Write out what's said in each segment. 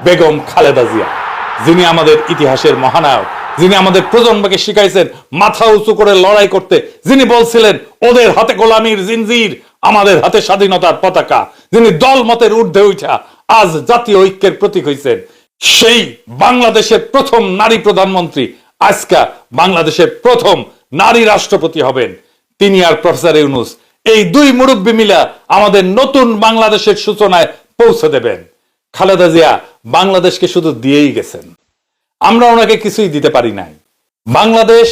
বেগম খালেদা জিয়া, যিনি আমাদের ইতিহাসের মহানায়ক, যিনি আমাদের প্রজন্মকে শিখাইছেন মাথা উঁচু করে লড়াই করতে, যিনি বলছিলেন ওদের হাতে গোলামীর জিনজির, আমাদের হাতে স্বাধীনতার পতাকা, যিনি দল মতের ঊর্ধ্বে উঠা আজ জাতীয় ঐক্যের প্রতীক হইছেন, সেই বাংলাদেশের প্রথম নারী প্রধানমন্ত্রী আজকে বাংলাদেশের প্রথম নারী রাষ্ট্রপতি হবেন তিনি আর প্রফেসর ইউনূস, এই দুই মুরব্বী মিলা আমাদের নতুন বাংলাদেশের সূচনায় পৌঁছে দেবেন। খালেদা জিয়া বাংলাদেশকে শুধু দিয়েই গেছেন, আমরা ওনাকে কিছুই দিতে পারি নাই। বাংলাদেশ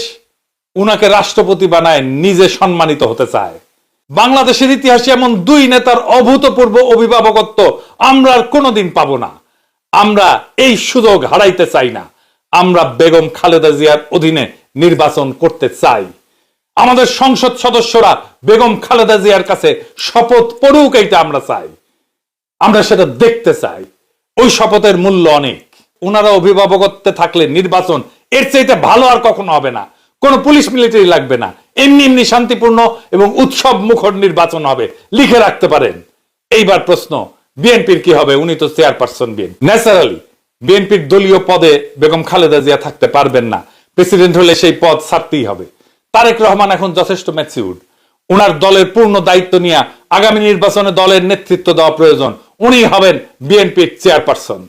উনাকে রাষ্ট্রপতি বানায় নিজে সম্মানিত হতে চায়। বাংলাদেশের ইতিহাসে এমন দুই নেতার অভূতপূর্ব অভিভাবকত্ব আমরা আর কোনোদিন পাবো না। আমরা এই সুযোগ হারাইতে চাই না। আমরা বেগম খালেদা জিয়ার অধীনে নির্বাচন করতে চাই। আমাদের সংসদ সদস্যরা বেগম খালেদা জিয়ার কাছে শপথ পড়ুক, এইটা আমরা চাই। আমরা সেটা দেখতে চাই। ওই শপথের মূল্য অনেক। ওনারা অভিভাবকত্বে থাকলে নির্বাচন এর চাইতে ভালো আর কখনো হবে না। কোনো পুলিশ মিলিটারি লাগবে না, এমনি এমনি শান্তিপূর্ণ এবং উৎসব মুখর নির্বাচন হবে, লিখে রাখতে পারেন। এইবার প্রশ্ন, বিএনপির কি হবে? উনি তো চেয়ারপারসন বিএনপি। ন্যাচারালি বিএনপির দলীয় পদে বেগম খালেদা জিয়া থাকতে পারবেন না। প্রেসিডেন্ট হলে সেই পদ ছাড়তেই হবে। তারেক রহমান এখন যথেষ্ট ম্যাচিউরড, ওনার দলের পূর্ণ দায়িত্ব নিয়ে আগামী নির্বাচনে দলের নেতৃত্ব দেওয়া প্রয়োজন। উনি হবেন বিএনপির চেয়ারপারসন।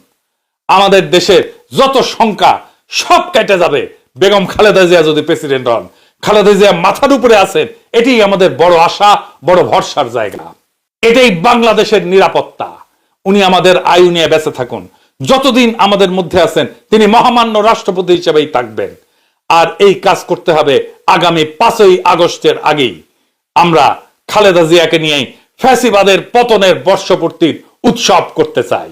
আমাদের দেশের যত শঙ্কা সব কেটে যাবে বেগম খালেদা জিয়া যদি প্রেসিডেন্ট হন। খালেদা জিয়া মাথার উপরে আছেন, এটাই আমাদের বড় আশা, বড় ভরসার জায়গা। এটাই বাংলাদেশের নিরাপত্তা। উনি আমাদের আয়ু নিয়ে বেঁচে থাকুন। যতদিন আমাদের মধ্যে আছেন তিনি মহামান্য রাষ্ট্রপতি হিসেবেই থাকবেন। আর এই কাজ করতে হবে আগামী 5ই আগস্টের আগেই। আমরা খালেদা জিয়াকে নিয়ে ফ্যাসিবাদের পতনের বর্ষপূর্তির উৎসব করতে চাই।